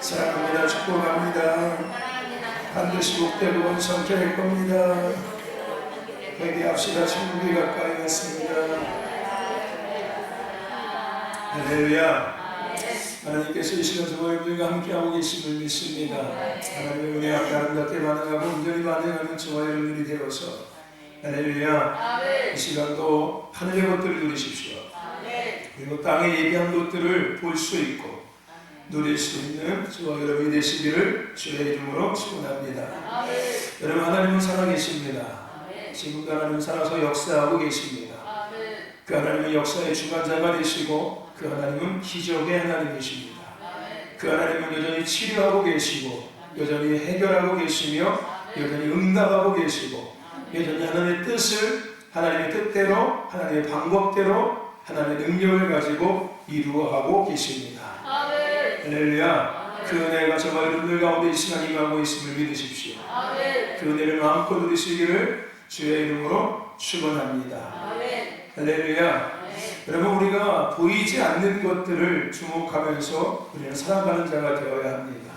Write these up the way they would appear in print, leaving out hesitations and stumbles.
사랑합니다. 축복합니다. 반드시 복되고 번성될 겁니다. 회개합시다. 천국이 가까이 왔습니다. 할렐루야. 하나님께서 이 시간 저와 여러분과 함께하고 계심을 믿습니다. 하나님의 은혜 앞에 아름답게 반응하고 온전히 반응하는 저와 여러분이 되어서 할렐루야. 이 시간도 하늘의 것들을 누리십시오. 그리고 땅에 예비한 것들을 볼 수 있고 누릴 수 있는 저와 여러분이 되시기를 주의 이름으로 축원합니다. 여러분, 하나님은 살아계십니다. 지금도 하나님은 살아서 역사하고 계십니다. 그 하나님은 역사의 주관자가 되시고 그 하나님은 기적의 하나님이십니다. 그 하나님은 여전히 치료하고 계시고 여전히 해결하고 계시며 여전히 응답하고 계시고 여전히 하나님의 뜻을 하나님의 뜻대로 하나님의 방법대로 하나님의 능력을 가지고 이루어가고 계십니다. 할렐루야. 그 은혜가 저와 여러분들 가운데 이 시간 임하고 있음을 믿으십시오. 그 은혜를 마음껏 누리시기를 주의 이름으로 축원합니다. 할렐루야. 여러분, 우리가 보이지 않는 것들을 주목하면서 우리는 살아가는 자가 되어야 합니다.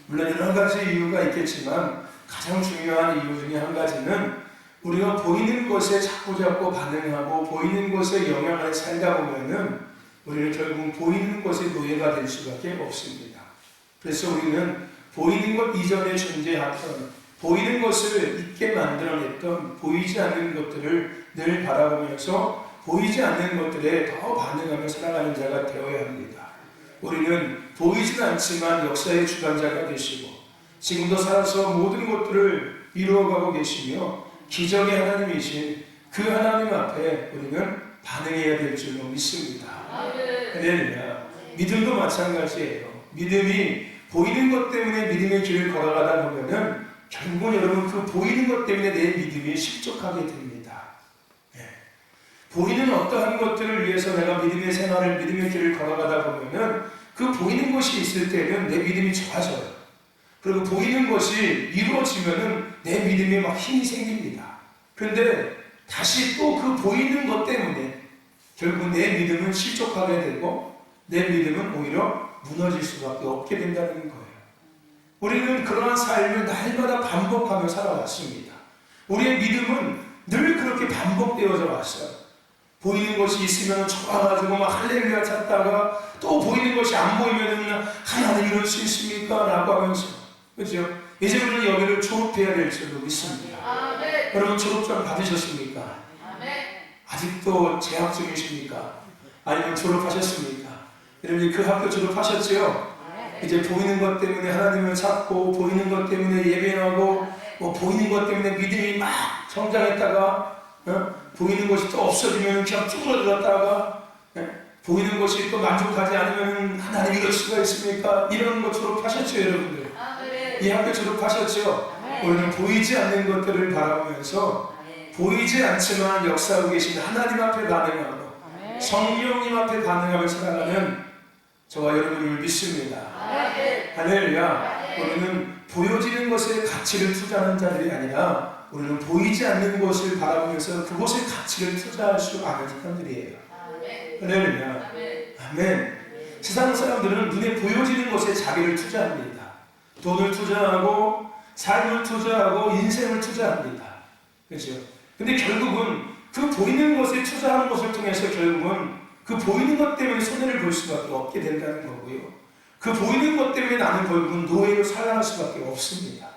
물론 여러 가지 이유가 있겠지만 가장 중요한 이유 중에 한 가지는 우리가 보이는 것에 자꾸 반응하고 보이는 것에 영향을 살다 보면은 우리는 결국 보이는 것의 노예가 될 수밖에 없습니다. 그래서 우리는 보이는 것 이전에 존재했던 보이는 것을 있게 만들어냈던 보이지 않는 것들을 늘 바라보면서 보이지 않는 것들에 더 반응하며 살아가는 자가 되어야 합니다. 우리는 보이진 않지만 역사의 주관자가 되시고 지금도 살아서 모든 것들을 이루어가고 계시며 기적의 하나님이신 그 하나님 앞에 우리는 반응해야 될 줄로 믿습니다. 할렐루야. 믿음도 마찬가지예요. 믿음이 보이는 것 때문에 믿음의 길을 걸어가다 보면은 결국은 여러분 그 보이는 것 때문에 내 믿음이 실족하게 됩니다. 보이는 어떠한 것들을 위해서 내가 믿음의 생활을 믿음의 길을 걸어가다 보면은 그 보이는 것이 있을 때는 내 믿음이 좋아져요. 그리고 보이는 것이 이루어지면은 내 믿음에 막 힘이 생깁니다. 그런데 다시 또 그 보이는 것 때문에 결국 내 믿음은 실족하게 되고 내 믿음은 오히려 무너질 수밖에 없게 된다는 거예요. 우리는 그러한 삶을 날마다 반복하며 살아왔습니다. 우리의 믿음은 늘 그렇게 반복되어져 왔어요. 보이는 것이 있으면 좋아가지고 막 할렐루야 찾다가 또 보이는 것이 안 보이면 하나님 이럴 수 있습니까? 라고 하면서 그렇죠? 이제 우리는 여기를 졸업해야 될 줄로 믿습니다. 여러분 졸업장 받으셨습니까? 아직도 재학 중이십니까? 아니면 졸업하셨습니까? 여러분 그 학교 졸업하셨죠? 이제 보이는 것 때문에 하나님을 찾고 보이는 것 때문에 예배하고 보이는 것 때문에 믿음이 막 성장했다가 보이는 것이 또 없어지면 그냥 쭈그러들었다가 보이는 것이 또 만족하지 않으면 하나님 이럴 수가 있습니까? 이런 거 졸업하셨죠 여러분들? 이 학교 졸업하셨죠? 우리는 보이지 않는 것들을 바라보면서 보이지 않지만 역사하고 계신 하나님 앞에 반응하고 성령님 앞에 반응하며 살아가는 저와 여러분을 믿습니다. 할렐루야. 우리는 보여지는 것에 가치를 투자하는 자들이 아니라 우리는 보이지 않는 것을 바라보면서 그것에 가치를 투자할 수 아는 사람들이에요. 할렐루야. 아멘. 세상 사람들은 눈에 보여지는 것에 자기를 투자합니다. 돈을 투자하고 삶을 투자하고 인생을 투자합니다. 그렇죠? 근데 결국은 그 보이는 것에 투자하는 것을 통해서 결국은 그 보이는 것 때문에 손해를 볼 수밖에 없게 된다는 거고요. 그 보이는 것 때문에 나는 결국은 노예로 살아갈 수밖에 없습니다.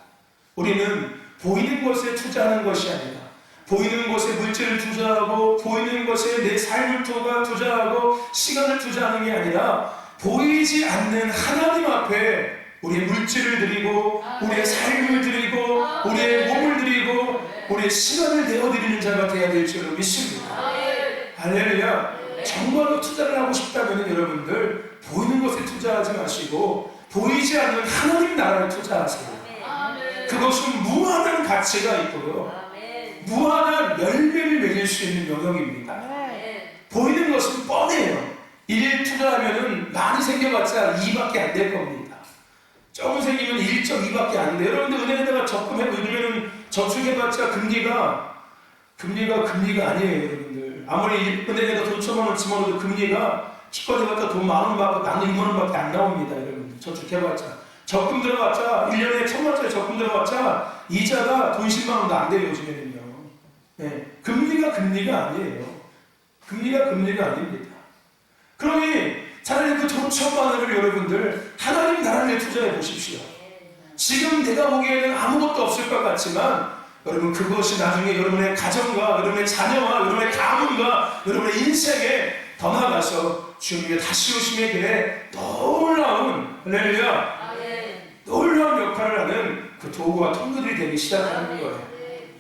우리는 보이는 것에 투자하는 것이 아니라 보이는 것에 물질을 투자하고 보이는 것에 내 삶을 투자하고 시간을 투자하는 게 아니라 보이지 않는 하나님 앞에 우리의 물질을 드리고 우리의 삶을 드리고 우리의 몸을 드리고 우리의 시간을 내어드리는 자가 되어야 될 줄로 믿습니다. 할렐루야. 정말로 투자를 하고 싶다면 여러분들 보이는 것에 투자하지 마시고 보이지 않는 하나님 나라를 투자하세요. 그것은 무한한 가치가 있고요. 무한한 열매를 맺을 수 있는 영역입니다. 보이는 것은 뻔해요. 1 투자하면 많이 생겨봤자 2밖에 안 될 겁니다. 조금 생기면 1.2밖에 안 돼요. 여러분들 은행에다가 적금해고 이러면 저축해봤자 금리가 아니에요. 여러분들 아무리 은행에다 돈 1,000만 원 집어넣어도 금리가 기껏 해봤자 돈 10,000원, 만 2만원밖에 안 나옵니다. 여러분, 저축해봤자. 적금 들어봤자, 1년에 1,000만원짜리 적금 들어봤자, 이자가 돈 10만원도 안 돼요, 요즘에는요. 네. 금리가 아니에요. 금리가 아닙니다. 그러니, 차라리 그 돈 1,000만원을 여러분들, 하나님 나라에 투자해 보십시오. 지금 내가 보기에는 아무것도 없을 것 같지만, 여러분, 그것이 나중에 여러분의 가정과, 여러분의 자녀와, 여러분의 가문과, 여러분의 인생에 더 나아가서 주님의 다시 오심의 길에 놀라운, 할렐루야, 놀라운 역할을 하는 그 도구와 통로들이 되기 시작하는 거예요.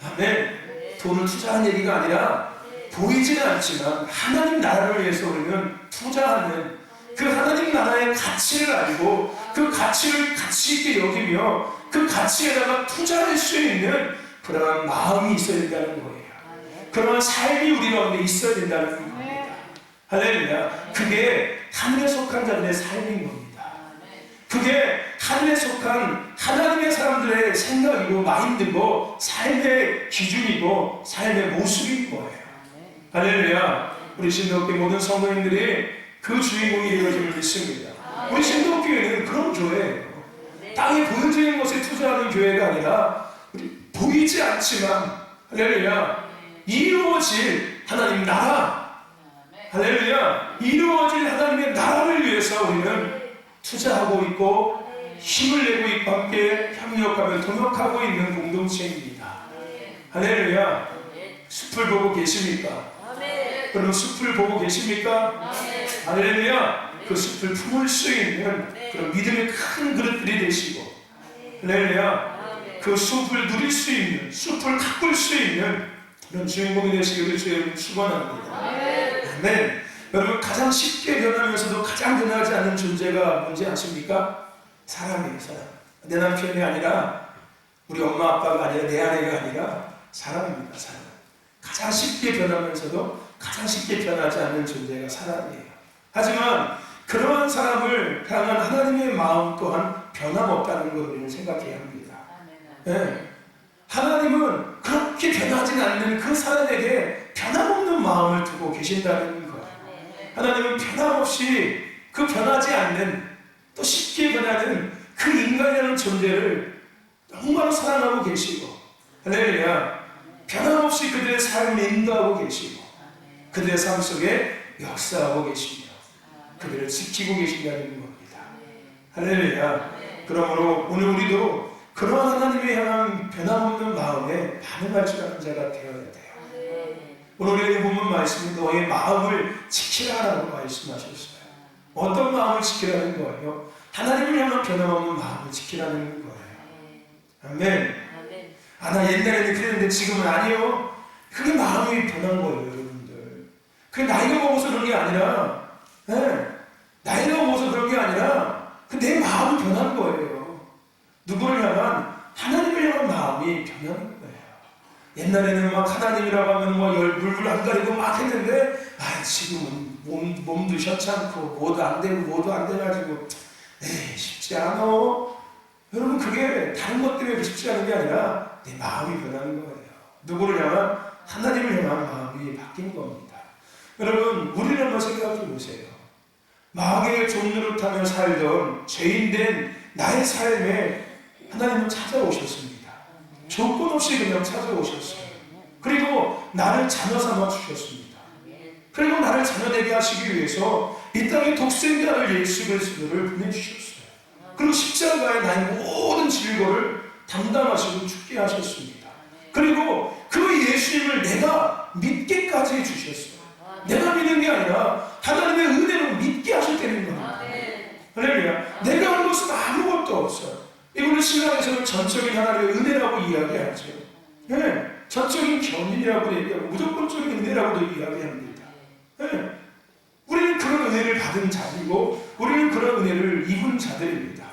아멘. 돈을 투자하는 얘기가 아니라 보이지는 않지만 하나님 나라를 위해서 우리는 투자하는 그 하나님 나라의 가치를 알고 그 가치를 가치 있게 여기며 그 가치에다가 투자할 수 있는 그러한 마음이 있어야 된다는 거예요. 그러한 삶이 우리 가운데 있어야 된다는 겁니다. 할렐루야. 그게 하늘에 속한 자들의 삶인 겁니다. 그게 하늘에 속한 하나님의 사람들의 생각이고 마인드고 삶의 기준이고 삶의 모습인 거예요. 할렐루야. 우리 신도교회 모든 성도님들이 그 주인공이 되어짐을 믿습니다. 우리 신도교회는 그런 교회예요. 땅에 보여지는 것에 투자하는 교회가 아니라 보이지 않지만 할렐루야 이루어질 하나님 나라, 할렐루야 이루어질 하나님의 나라를 위해서 우리는 투자하고 있고 힘을 내고 있고 함께 협력하며 동역하고 있는 공동체입니다. 할렐루야. 숲을 보고 계십니까? 그럼 숲을 보고 계십니까? 할렐루야. 그 숲을 품을 수 있는 그런 믿음의 큰 그릇들이 되시고, 할렐루야. 그 숲을 누릴 수 있는, 숲을 가꿀 수 있는 그런 주인공이 되시기를 주님 축원합니다. 아멘. 여러분, 가장 쉽게 변하면서도 가장 변하지 않는 존재가 뭔지 아십니까? 사람이에요, 사람. 내 남편이 아니라, 우리 엄마 아빠가 아니라, 내 아내가 아니라 사람입니다, 사람. 가장 쉽게 변하면서도 가장 쉽게 변하지 않는 존재가 사람이에요. 하지만 그러한 사람을 향한 하나님의 마음 또한 변함없다는 걸 우리는 생각해야 합니다. 네. 하나님은 그렇게 변하지 않는 그 사람에게 변함없는 마음을 두고 계신다는 거예요. 하나님은 변함없이 그 변하지 않는, 또 쉽게 변하는 그 인간이라는 존재를 정말로 사랑하고 계시고, 할렐루야, 변함없이 그들의 삶을 인도하고 계시고 그들의 삶 속에 역사하고 계시며 그들을 지키고 계신다는 겁니다. 할렐루야. 그러므로 오늘 우리도 그러한 하나님의 향한 변함없는 마음에 반응할 줄 아는 자가 되어야 돼요. 오늘 우리에게 보면 말씀이 너의 마음을 지키라라고 말씀하셨어요. 어떤 마음을 지키라는 거예요? 하나님을 향한 변함없는 마음을 지키라는 거예요. 아멘. 나 옛날에는 그랬는데 지금은 아니요. 그게 마음이 변한 거예요, 여러분들. 그게 나이가 먹어서 그런 게 아니라, 나이가 먹어서 그런 게 아니라, 내 마음이 변한 거예요. 누구를 향한? 하나님을 향한 마음이 변하는 거예요. 옛날에는 막 하나님이라고 하면 뭐 물불 안 가리고 막 했는데, 지금은 몸도 현찮고, 뭐도 안 되고, 뭐도 안 돼가지고, 쉽지 않아. 여러분, 그게 다른 것 때문에 쉽지 않은 게 아니라 내 마음이 변하는 거예요. 누구를 향한? 하나님을 향한 마음이 바뀐 겁니다. 여러분, 우리를 한번 생각해 보세요. 마귀의 종노릇하며 살던 죄인된 나의 삶에 하나님은 찾아오셨습니다. 조건 없이 그냥 찾아오셨어요. 그리고 나를 자녀 삼아 주셨습니다. 그리고 나를 자녀 되게 하시기 위해서 이 땅에 독생자를 예수 그리스도를 보내주셨어요. 그리고 십자가에 나의 모든 질고를 담당하시고 죽게 하셨습니다. 그리고 그 예수님을 내가 믿게까지 해주셨어요. 내가 믿는 게 아니라 하나님의 은혜로 믿게 하셨다는 겁니다. 할렐루야. 내가 한 것은 아무것도 없어요. 이거는 신학에서는 전적인 하나님의 은혜라고 이야기하죠. 전적인 견인이라고 얘기하고 무조건적인 은혜라고도 이야기합니다. 우리는 그런 은혜를 받은 자들이고 우리는 그런 은혜를 입은 자들입니다.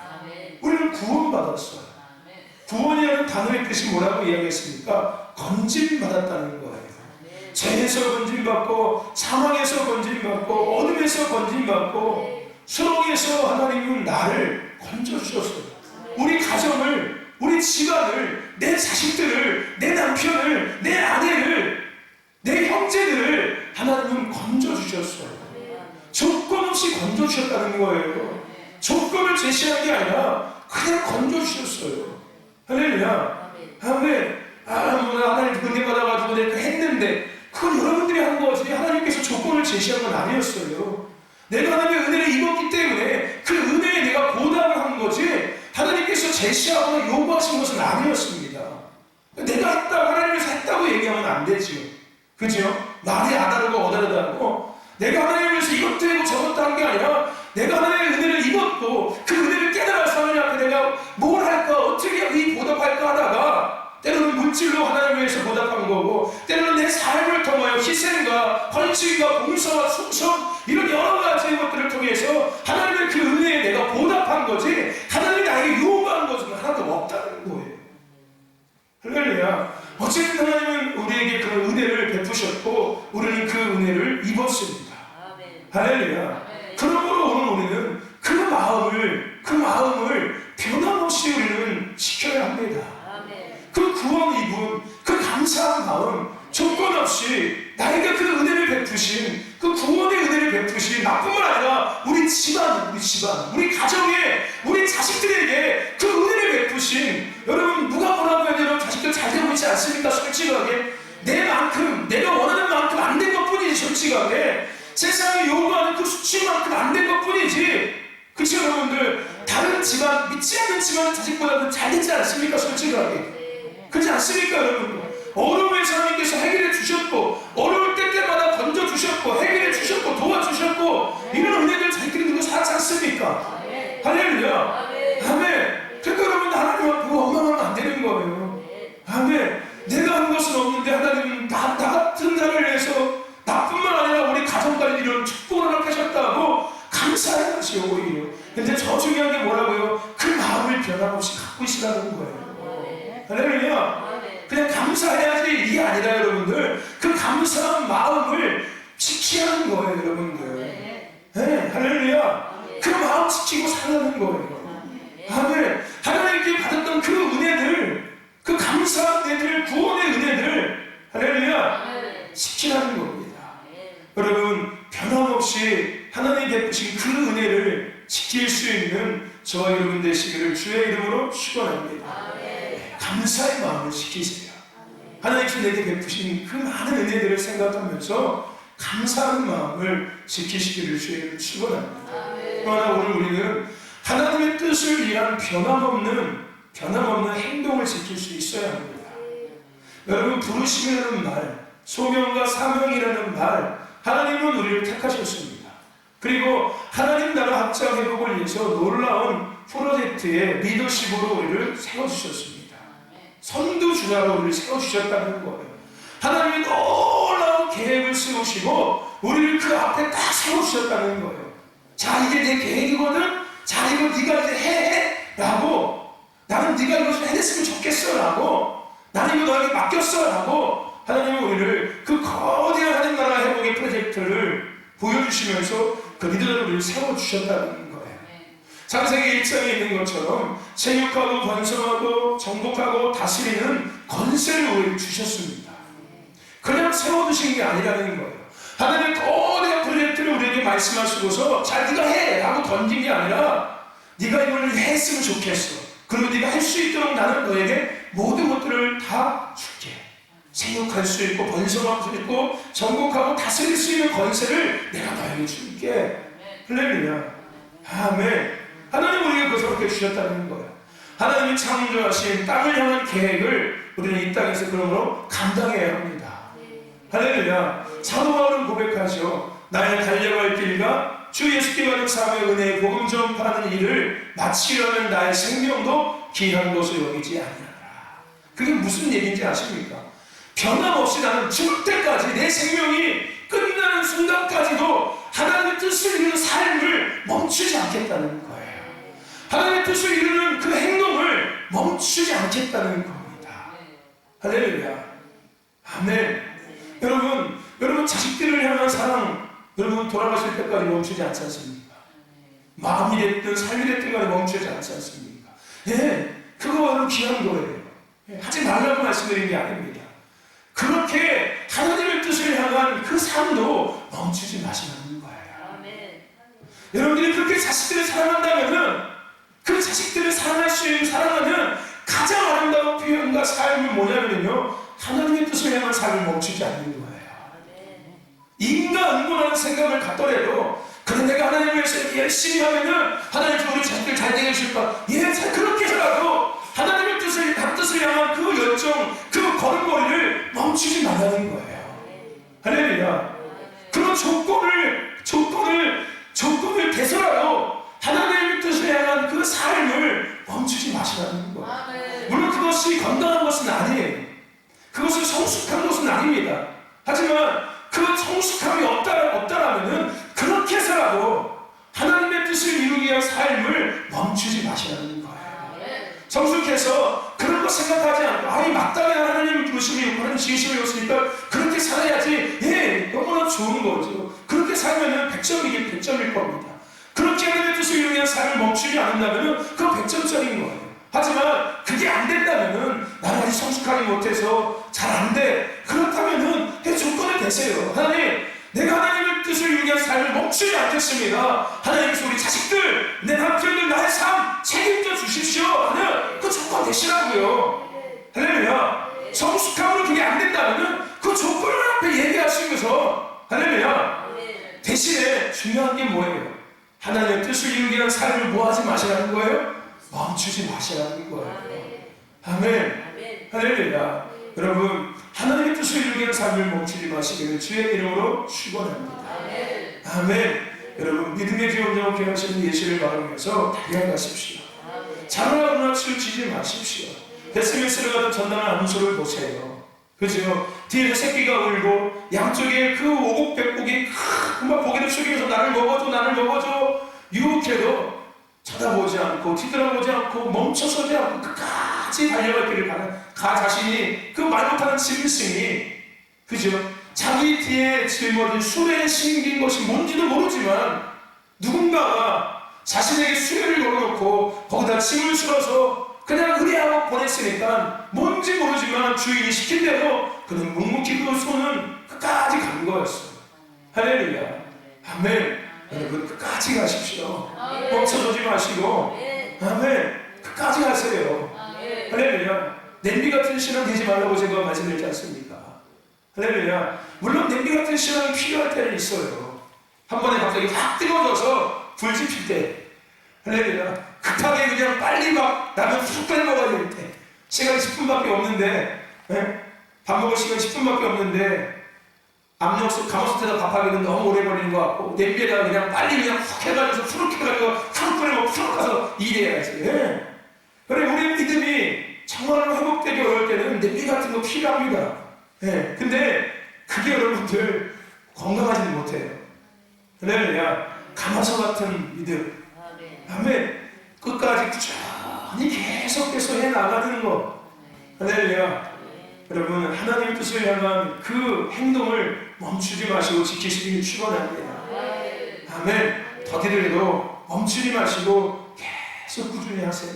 우리는 구원받았어요. 구원이라는 단어의 뜻이 뭐라고 이야기했습니까? 건짐받았다는 거예요. 죄에서 건짐받고 사망에서 건짐받고 어둠에서 건짐받고 수렁에서 하나님은 나를 건져주셨어요. 우리 가정을, 우리 집안을, 내 자식들을, 내 남편을, 내 아내를, 내 형제들을 하나님은 건져주셨어요. 조건 없이 건져주셨다는 거예요. 조건을 제시한 게 아니라 그냥 건져주셨어요. 할렐루야. 아멘. 하나님 은혜 받아가지고 내가 했는데 그건 여러분들이 한 거지 하나님께서 조건을 제시한 건 아니었어요. 내가 하나님의 은혜를 입었기 때문에 그 은혜에 내가 보답을 한 거지 하나님께서 제시하거나 요구하신 것은 아니었습니다. 내가 했다고 하나님께서 했다고 얘기하면 안 되지요. 그죠? 말이 아다르고 어다르다고 내가 하나님을 위해서 이것도 하고 저것도 한 게 아니라 내가 하나님의 은혜를 입었고 그 은혜를 깨달아서 하나님 앞에 내가 뭘 할까 어떻게 이 보답할까 하다가 때로는 물질로 하나님을 위해서 보답한 거고 때로는 내 삶을 통하여 희생과 헌신과 봉사와 충성 이런 여러 가지 것들을 통해서 하나님의 그 은혜에 내가 보답한 거지 하나님이 나에게 요구한 것은 하나도 없다는 거예요. 할렐루야. 어쨌든 하나님은 우리에게 그 은혜를 베푸셨고 우리는 그 은혜를 입었습니다. 할렐루야. 그러므로 오늘 우리는 그 마음을 변함없이 우리는 지켜야 합니다. 그 구원 입은 그 감사한 마음 조건 없이 나에게 그 은혜를 베푸신 그 구원의 은혜를 베푸신 나뿐만 아니라 우리 집안, 우리 가정에 우리 자식들에게 그 은혜를 베푸신 여러분 누가 뭐라고 해도 여러분 자식들 잘 되고 있지 않습니까? 솔직하게 내만큼 내가 원하는 만큼 안 된 것뿐이지 솔직하게 세상이 요구하는 그 수치만큼 안 된 것뿐이지 그치 여러분들 다른 집안 믿지 않는 집안 자식보다도 잘 되지 않습니까? 솔직하게 그렇지 않습니까 여러분? 어려움에서 하나님께서 해결해 주셨고 어려울 때마다 건져주셨고 해결해 주셨고 도와주셨고 이런 은혜들 자기들이 누구 살지 않습니까? 할렐루야. 아멘. 그러니까 여러분 하나님 앞에 원망하면 안 되는 거예요. 아멘. 내가 한 것은 없는데 하나님은 나 같은 자를 위해서 나뿐만 아니라 우리 가정까지 이런 축복을 허락하셨다고 감사해야지요 오히려. 근데 저 중요한 게 뭐라고요? 그 마음을 변함없이 갖고 있으라는 거예요. 할렐루야. 그냥 감사해야지 이게 아니라 여러분들 그 감사한 마음을 지켜야 하는 거예요 여러분들. 네, 할렐루야. 그 마음 지키고 살라는 거예요. 아멘. 하나님께 받았던 그 은혜들 그 감사한 은혜들 구원의 은혜들 할렐루야 지키라는 겁니다. 여러분 변함없이 하나님 베푸신 그 은혜를 지킬 수 있는 저와 여러분 되시기를 주의 이름으로 축원합니다. 감사의 마음을 지키세요. 하나님께서 내게 베푸신 그 많은 은혜들을 생각하면서 감사하는 마음을 지키시기를 주의 이름으로 축원합니다. 그러나 오늘 우리는 하나님의 뜻을 위한 변함없는 행동을 지킬 수 있어야 합니다. 여러분 부르심이라는 말 소명과 사명이라는 말 하나님은 우리를 택하셨습니다. 그리고 하나님 나라 확장 회복을 위해서 놀라운 프로젝트의 리더십으로 우리를 세워주셨습니다. 선두주자로 우리를 세워주셨다는 거예요. 하나님이 놀라운 계획을 세우시고 우리를 그 앞에 딱 세워주셨다는 거예요. 자 이게 내 계획이거든. 자 이거 네가 이제 해 라고 나는 네가 이것을 해냈으면 좋겠어 라고 나는 이거 너에게 맡겼어 라고 하나님은 우리를 그 거대한 하나님 나라 회복의 프로젝트를 보여주시면서 그 리더를 우리를 세워주셨다는 거예요. 창세기 1장에 있는 것처럼 생육하고 번성하고 정복하고 다스리는 권세를 우리에게 주셨습니다. 그냥 세워두신 게 아니라는 거예요. 하나님의 거대한 프로젝트를 우리에게 말씀하시고서 자 네가 해 라고 던진 게 아니라 네가 이걸 했으면 좋겠어. 그리고 네가 할 수 있도록 나는 너에게 모든 것들을 다 줄게. 생육할 수 있고 번성할 수 있고 정복하고 다스릴 수 있는 권세를 내가 너에게 줄게. 할렐루야. 아멘. 하나님 우리에게 그것을 그렇게 주셨다는 거예요. 하나님이 창조하신 땅을 향한 계획을 우리는 이 땅에서 그러므로 감당해야 합니다. 할렐루야. 사도 바울은 고백하죠. 나의 달려갈 길과 주 예수께 받은 사명의 은혜의 복음 전파하는 일을 마치려면 나의 생명도 귀한 것을 여기지 아니하라. 그게 무슨 얘기인지 아십니까? 변함없이 나는 죽을 때까지 내 생명이 끝나는 순간까지도 하나님의 뜻을 이루는 삶을 멈추지 않겠다는 거예요. 하나님의 뜻을 이루는 그 행동을 멈추지 않겠다는 겁니다. 할렐루야. 아멘. 여러분 자식들을 향한 사랑 여러분 돌아가실 때까지 멈추지 않지 않습니까? 마음이 됐든 삶이 됐든 간에 멈추지 않지 않습니까? 예, 그거는 귀한 거예요. 하지 말라고 말씀드린 게 아닙니다. 그렇게 하나님의 뜻을 향한 그 삶도 멈추지 마시라는 거예요. 여러분들이 그렇게 자식들을 사랑한다면은 그 자식들을 사랑할 수 있는 사랑하는 가장 아름다운 표현과 삶이 뭐냐면요, 하나님의 뜻을 향한 삶을 멈추지 않는 거예요. 인과 응모라는 생각을 갖더라도 그래 내가 하나님을 위해서 이렇게 열심히 하면은 하나님께서 우리 자식들 잘 되게 해줄까? 예, 잘 그렇게 해서라도 하나님의 뜻을 향한 그 열정, 그 걸음걸이를 멈추지 말라는 거예요. 할렐루야. 그런 조건을 대서라도 하나님의 뜻을 향한 그 삶을 멈추지 마시라는 거예요. 물론 그것이 건강한 것은 아니에요. 그것이 성숙한 것은 아닙니다. 하지만 그 성숙함이 없다라면은 그렇게 해서라도 하나님의 뜻을 이루기 위한 삶을 멈추지 마시라는 거예요. 성숙해서 그런 거 생각하지 않고 아니 마땅히 하나님 부르심이 하나님 지으심이 없으니까 그렇게 살아야지. 예, 너무나 좋은 거죠. 그렇게 살면은 100점이긴 100점일 겁니다. 그렇게 하나님의 뜻을 이루기 위한 삶을 멈추지 않는다면은 그건 100점짜리인 거예요. 하지만 그게 안 된다면은 나는 아직 성숙하지 못해서 잘 안 돼. 그렇다면은 그 조건을 대세요. 하나님, 내가 하나님의 뜻을 이루기 위한 삶을 멈추지 않겠습니다. 하나님께서 우리 자식들, 내 남편들, 나의 삶 책임져 주십시오 하는 그 조건 대시라고요. 할렐루야. 성숙함으로 그게 안 된다면은 그 조건을 앞에 얘기하시면서 할렐루야. 대신에 중요한 게 뭐예요? 하나님의 뜻을 이루기 위한 삶을 뭐 하지 마시라는 거예요? 멈추지 마시라는 거예요. 아멘. 할렐루야. 여러분, 하나님의 뜻을 이루기 위한 삶을 멈추지 마시기를 주의 이름으로 축원합니다. 아멘. 여러분, 믿음의 기원자로 기하시는 예시를 바라보면서 달려가십시오. 자라나거나 치우치지 마십시오. 베스메스를 가던 전당한 암소를 보세요. 그죠? 뒤에서 새끼가 울고 양쪽에 그 오곡백곡이 막 고개를 숙이면서 나를 먹어줘 유혹해도 쳐다보지 않고 뒤돌아보지 않고 멈춰서지 않고 끝까지 달려갈 길을 가는 자신이 그 말 못하는 짐승이, 그죠? 자기 뒤에 짊어진 수레에 심긴 것이 뭔지도 모르지만 누군가가 자신에게 수레를 걸어놓고 거기다 짐을 실어서 그냥 의뢰하고 보냈으니까 뭔지 모르지만 주인이 시킨 대로 그는 묵묵히 그 손은 끝까지 간 거였어요. 할렐루야. 아멘. 여러분 끝까지 가십시오. 멈춰서지 마시고 아멘. 끝까지 가세요. 할렐루야. 냄비 같은 신앙 되지 말라고 제가 말씀드리지 않습니까? 할렐루야. 물론 냄비 같은 신앙이 필요할 때는 있어요. 한 번에 갑자기 확 뜨거워져서 불 지필 때, 할렐루야. 급하게 그냥 빨리 막 라면 푹 끓여 먹어야 될 때, 시간이 10분밖에 없는데, 밥 먹을 시간이 10분밖에 없는데 압력솥 가마솥에다 밥하기는 너무 오래 걸리는 것 같고 냄비에다가 그냥 빨리 그냥 훅 해가지고 푸르륵 해가지고 푸르륵 끓여먹고 푸르륵 가서 일해야지. 그래, 우리 믿음이 정말로 회복되기 어려울 때는 냄비 같은 거 필요합니다. 근데 그게 여러분들 건강하지는 못해요. 할렐루야. 가마솥 같은 믿음, 아멘. 끝까지 꾸준히 계속해서 해나가는 것. 할렐루야. 여러분, 하나님의 뜻을 향한 그 행동을 멈추지 마시고 지키시길 축원합니다. 아멘. 더디더라도 멈추지 마시고 계속 꾸준히 하세요.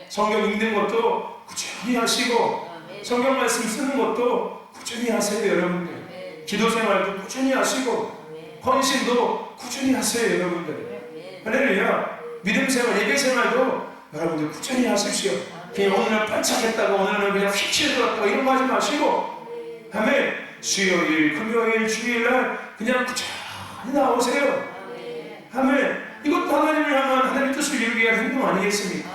성경 읽는 것도 꾸준히 하시고 성경 말씀 쓰는 것도 꾸준히 하세요. 여러분들 기도 생활도 꾸준히 하시고 헌신도 꾸준히 하세요. 여러분들 할렐루야. 믿음 생활, 예배 생활도 여러분들 꾸준히 하십시오. 그냥 오늘은 반짝했다고 오늘은 그냥 휙 치어들었다고 이런 거 하지 마시고 아멘. 수요일, 금요일, 주일날 그냥 꾸준히 나오세요. 아멘. 이것도 하나님을 향한 하나님의 뜻을 이루기 위한 행동 아니겠습니까?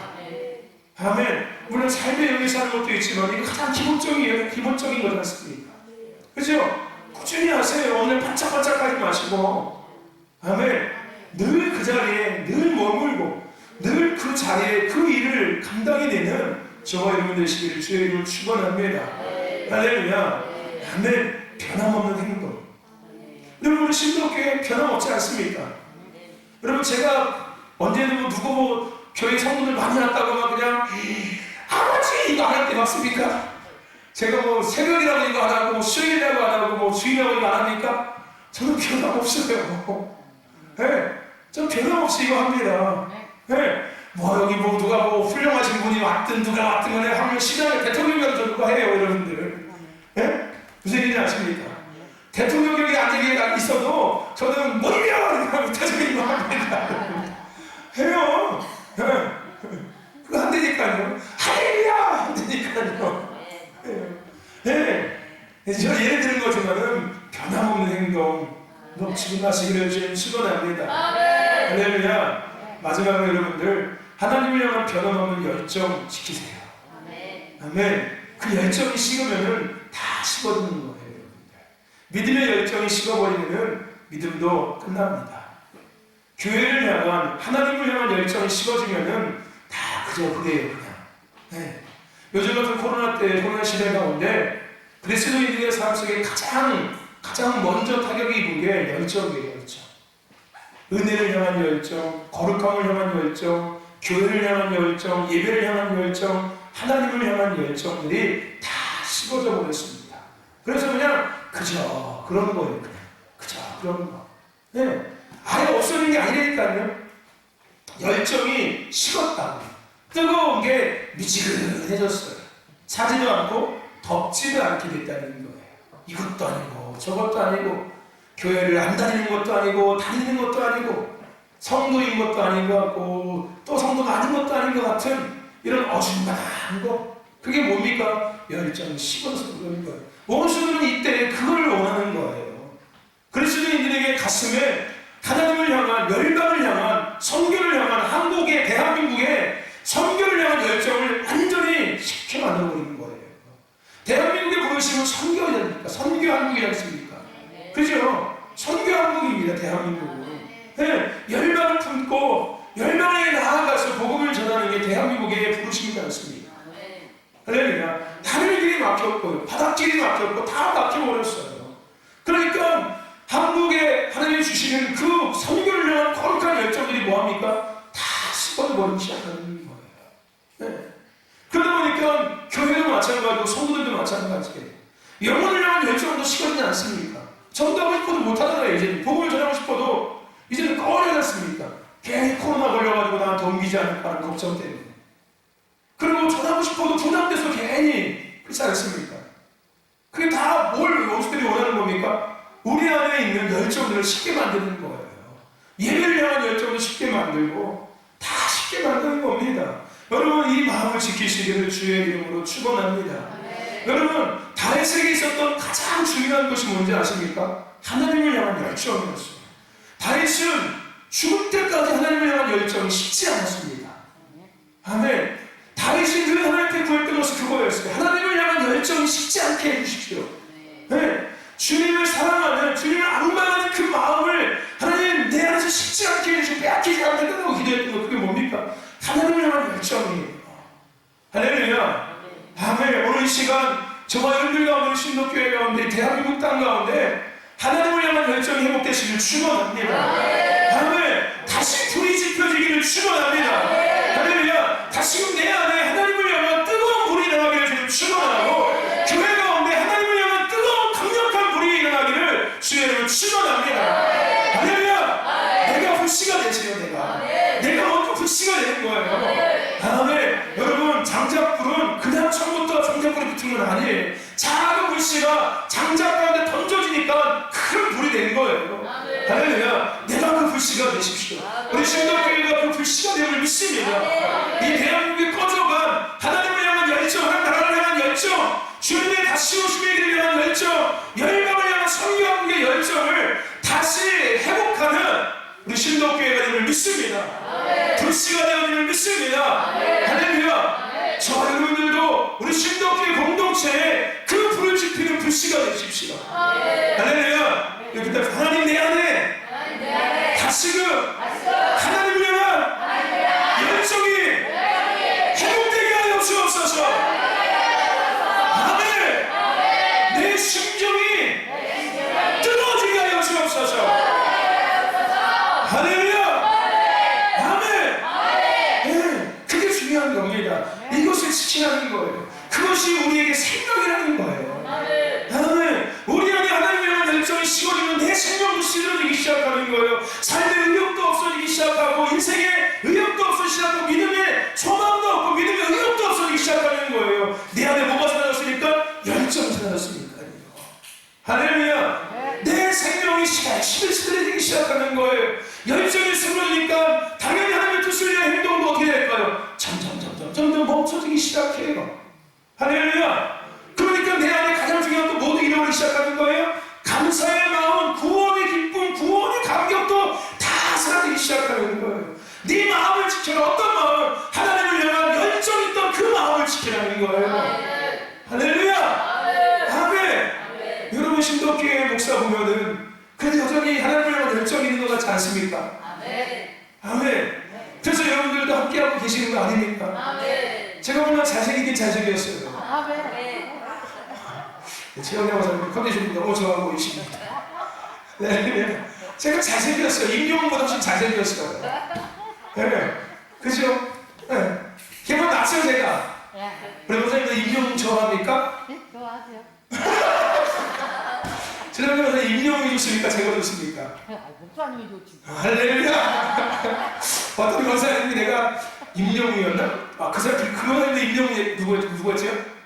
아멘. 물론 삶에 여기서 하는 것도 있지만 이거 가장 기본적인 거지 않습니까? 그죠? 꾸준히 하세요. 오늘 반짝반짝하지 마시고 아멘. 늘 그 자리에 늘 머물고 늘 그 자리에 그 일을 감당해내는 저와 여러분 되시기를 주의 이름으로 축원합니다. 할렐루야. 아멘. 변함없는 행동. 여러분, 우리 신도교회 변함없지 않습니까? 여러분, 제가 언제든 누구 교회 성도들 많이 왔다고 막 그냥 아버지 이거 안 할 때 맞습니까? 제가 새벽이라고 이거 안 하고 수요일이라고 안 하고 주일이라고 이거 안 합니까? 저는 변함없어요. 전 변함없이 이거 합니다. 여기 누가 훌륭하신 분이 왔든 누가 왔든 간에 하면 시장에 대통령이라도 누가 해요. 여러분들 무슨 일인지 아십니까? 대통령이 앉아 있어도 저는 뭐냐 못하죠. 이거 합니다. 승하시기를 주님 축원합니다. 할렐루야. 마지막으로 여러분들 하나님을 향한 변함없는 열정 지키세요. 아멘. 그 열정이 식으면은 다 식어지는 거예요, 여러분들. 믿음의 열정이 식어버리면은 믿음도 끝납니다. 교회를 향한 하나님을 향한 열정이 식어지면은 다 그저 그래요, 그냥. 네. 요즘 같은 코로나 때, 코로나 시대 가운데 그리스도인들의 삶 속에 가장 먼저 타격이 입은 게 열정이에요, 열정. 은혜를 향한 열정, 거룩함을 향한 열정, 교회를 향한 열정, 예배를 향한 열정, 하나님을 향한 열정들이 다 식어져 버렸습니다. 그래서 그냥 그저 그런 거예요, 그냥. 그저 그런 거. 네. 아예 없어진 게 아니라니까요. 열정이 식었다고. 뜨거운 게 미지근해졌어요. 차지도 않고 덥지도 않게 됐다는 거예요. 이것도 아니고 저것도 아니고 교회를 안 다니는 것도 아니고 다니는 것도 아니고 성도인 것도 아닌 것 같고 또 성도가 아닌 것도 아닌 것 같은 이런 어중간한 거. 그게 뭡니까? 열정이 식어서 그러는 거예요. 원수들은 이때 그걸 원하는 거예요. 그리스도인들에게 가슴에 하나님을 향한, 열방을 향한, 선교를 향한, 한국의, 대한민국의 선교를 향한 열정을 완전히 식혀 만들어버리는 거예요. 대한민국에 부르시면 선교하니까, 선교한국이지 않습니까? 그죠? 선교한국입니다, 대한민국은. 네, 열방을 품고, 열방에 나아가서 복음을 전하는 게 대한민국의 부르심이지 않습니까? 할렐루야. 다른 길이 막혔고요, 바닥길이 막혔고, 다 막혀버렸어요. 그러니까, 한국에 하나님이 주시는 그 선교를 향한 거룩한 열정들이 뭐합니까? 다 식어버리기 시작하는 거예요. 네. 그러다 보니까 교회도 마찬가지고 성도들도 마찬가지예요. 영혼을 향한 열정도 식어지지 않습니까? 전도하고 싶어도 못하잖아요. 이제 복음을 전하고 싶어도 이제는 꺼려지 않습니까? 괜히 코로나 걸려가지고 나한테 옮기지 않을까 하는 걱정 때문에. 그리고 전하고 싶어도 부담돼서 괜히 그렇지 않습니까? 그게 다 뭘 원수들이 원하는 겁니까? 우리 안에 있는 열정들을 쉽게 만드는 거예요. 예배를 향한 열정을 쉽게 만들고 다 쉽게 만드는 겁니다. 여러분, 이 마음을 지키시기를 주의 이름으로 축원합니다. 여러분, 다윗에게 있었던 가장 중요한 것이 뭔지 아십니까? 하나님을 향한 열정이었어요. 다윗은 죽을 때까지 하나님을 향한 열정이 식지 않았습니다. 아멘. 다윗이 늘 하나님께 구했던 것이 그거였어요. 하나님을 향한 열정이 식지 않게 해주십시오. 네. 주님을 사랑하는, 주님을 악망하는 그 마음을 하나님 내 안에서 식지 않게 해주시고 빼앗기지 않겠다고 기도했던 거, 그게 뭡니까? 하나님을 향한 열정이에요. 할렐루야. 아멘. 오늘 이 시간 저와 여러분들 가운데, 신도교회 가운데, 대한민국 땅 가운데 하나님을 향한 열정이 회복되시길 축원합니다. 아멘. 다시 불이 지펴지기를 축원합니다. 할렐루야. 다시금 내 안에 하나님을 향한 뜨거운 불이 일어나기를 주님 축원하고, 교회 가운데 하나님을 향한 뜨거운 강력한 불이 일어나기를 주님을 축원합니다. 할렐루야. 내가 불씨가 되세요. 내가 어떤 불씨가 되는 거예요. 아멘. 여러분, 장작불은 그냥 처음부터 장작불이 붙은 건 아니에요. 작은 불씨가 장작 가운데 던져지니까 큰 불이 된 거예요. 할렐루야. 내가 그 불씨가 되십시오. 우리 신도교회가 그 불씨가 됨을 믿습니다. 이 대한민국에 꺼져간 하나님을 향한 열정, 하나님 나라를 향한 열정, 주님의 다시 오심의 길을 향한 열정, 열방을 향한 선교한국의 열정을 다시 회복하는 우리 신도교회가 됨을 믿습니다. 불씨가 되어짐을 믿습니다. 할렐루야. 저와 여러분들도 우리 신도교회 공동체에 그 불을 지피는 불씨가 되십시오. 할렐루야. 그때 하나님 내 안에 다시금 하나님을 향한 열정이 회복되게 하여 주옵소서. 아멘. 내 심정이 뜨거워지게 하여 주옵소서. 할렐루야. 아멘. 네, 그게 중요한 겁니다. 이것을 지키라는 거예요. 그것이 우리에게 생명이라는 거예요. 아멘. 우리 안에 하나님을 향한 열정이 식어지면 내 생명도 시들어지기 시작하는 거예요. 삶의 의욕도 없어지기 시작하고, 인생의 의욕도 없어지기 시작하고, 믿음의 소망도 없고, 믿음의 의욕도 없어지기 시작하는 거예요. 내 안에 뭐가 사라졌으니까? 열정이 사라졌으니까요. 할렐루야. 내 생명이 시들어지기 시작하는 거예요. 열정이 쓰러지니까 당연히 하나님의 뜻을 위한 행동도 어떻게 될까요? 점점 멈춰지기 시작해요. 할렐루야. 그러니까 내 안에 가장 중요한 또 모두 잃어버리기 시작하는 거예요. 감사의 마음, 구원의 기쁨, 구원의 제가 어떤 마음, 하나님을 향한 열정 있던 그 마음을 지키라는 거예요. 할렐루야! 아멘! 여러분 신도교회 목사 보면은 그래도 여전히 하나님을 향한 열정이 있는 것 같지 않습니까? 아멘! 그래서 여러분들도 함께하고 계시는 거 아닙니까? 제가 보면 잘생기긴 잘생겼어요. 최영래 목사님 컨디션이 너무 좋아하고 계십니다. 네, 제가 잘생겼어요. 임영웅보다 훨씬 잘생겼어요. 네, 그죠? 네. 걔만 낫죠 제가. 우리 목사님도 임영웅 좋아합니까? 네, 좋아하세요. 지난번에 목사님 임영웅이 좋습니까? 제가 좋습니까? 목사님이 좋지. 할렐루야! 어떤 권사님이 내가 임영웅이었나? 아, 그 사람, 그 권사님도 임영웅이 누구였죠?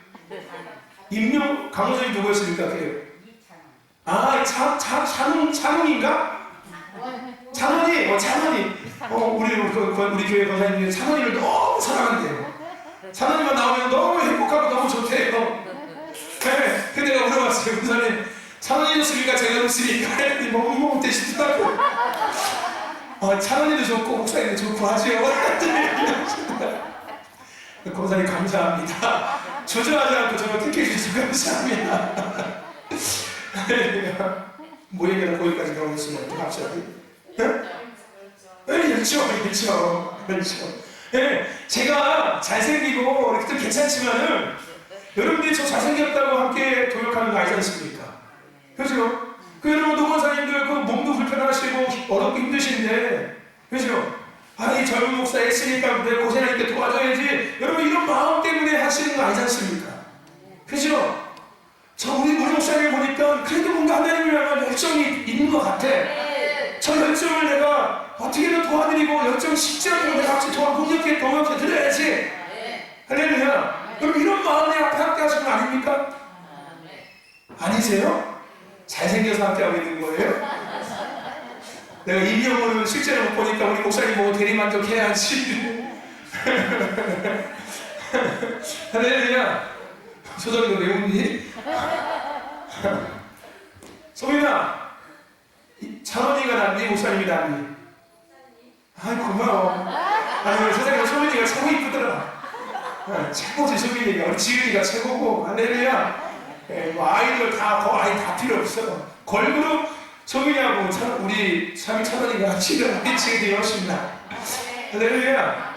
임영, 강원사님 누구였습니까? 그래요? 아, 찬웅인가? 찬원이, 찬원이. 우리 교회 권사님이 찬원이를 너무 사랑한대요. 찬원이만 나오면 너무 행복하고 너무 좋대요. 네, 그 내가 물어봤어요. 권사님, 찬원이 좋습니까? 제가 좋습니까? 했더니 너무 되시더라고요. 찬원이도 좋고, 목사님도 좋고 하지요. 권사님 감사합니다. 조절하지 않고 저를 택해주셔서 감사합니다. 뭐 얘기하다 거기까지 나오겠으면 또 갑자기. 그렇죠. 제가 잘생기고 이렇게 좀 괜찮지만은 여러분들이 저 잘생겼다고 함께 도역하는 거 알지 않습니까? 그죠? 여러분 노건사님들 그 몸도 불편하시고 어렵고 힘드신데, 그죠? 아니 젊은 목사 했으니까 내가 고생하니까 도와줘야지. 여러분 이런 마음 때문에 하시는 거 아니지 않습니까? 그죠? 저 우리 목사님을 보니까 그래도 뭔가 하나님을 향한 열정이 있는 것 같아. 저 열정을 내가 어떻게든 도와드리고 열정 식지 않고 내가 같이 동역해 드려야지. 할렐루야. 여러분 이런 마음에 앞에 함께 하시는 거 아닙니까? 아니세요? 잘생겨서 함께 하고 있는 거예요? 내가 임영웅을 실제로 못 보니까 우리 목사님 보고 대리만족해야지. 할렐루야. 소정도 왜 웃니? 소민아, 찬원이가 낫니? 목사님이 낫니? 아이 고마워. 아니 우리 세상에 소민이가 최고 이쁘더라. 최고지 소민이가. 우리 지은이가 최고고. 할렐루야. 뭐 아이들 다 필요 없어. 걸그룹 소민이하고 우리 참이 찬원이가 지금 지은이 훨씬 나. 할렐루야.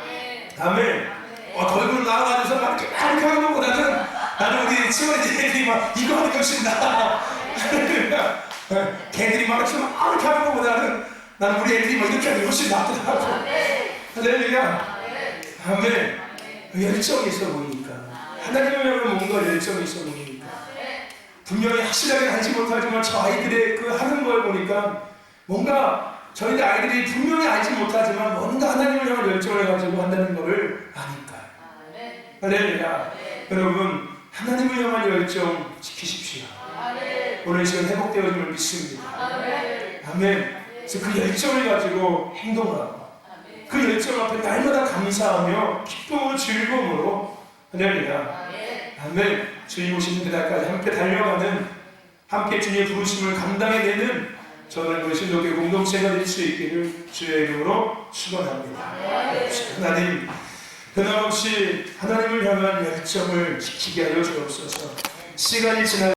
아멘. 걸그룹 나와가지고 막 이렇게 하는 것보다는 나는 우리 친구들이 막 이거 하는 게 훨씬 나. 할렐루야. 걔들이 막 이렇게 하는 것보다는 나는 우리 애들이 막 이렇게 하는 게 훨씬 낫더라고. 할렐루야. 아멘. 열정이 있어 보이니까. 하나님을 향한 뭔가 열정이 있어 보이니까. 분명히 확실하게 알지 못하지만 저 아이들의 그 하는 걸 보니까 뭔가 저희들 아이들이 분명히 알지 못하지만 뭔가 하나님을 향한 열정을 가지고 한다는 것을 아니까. 할렐루야. 여러분 하나님을 향한 열정 지키십시오. 오늘 시간 회복되어짐을 믿습니다. 아멘. 그래서 그 열정을 가지고 행동을 하고 그 열정 앞에 날마다 감사하며 기쁨으로 즐거움으로 할렐루야. 아멘. 주님 오시는 그날까지 함께 달려가는 함께 주님의 부르심을 감당해내는 저는 우리 신도교회 공동체가 될 수 있기를 주의 이름으로 축원합니다. 하나님 변함없이 하나님을 향한 열정을 지키게 하여 주옵소서. 시간이 지나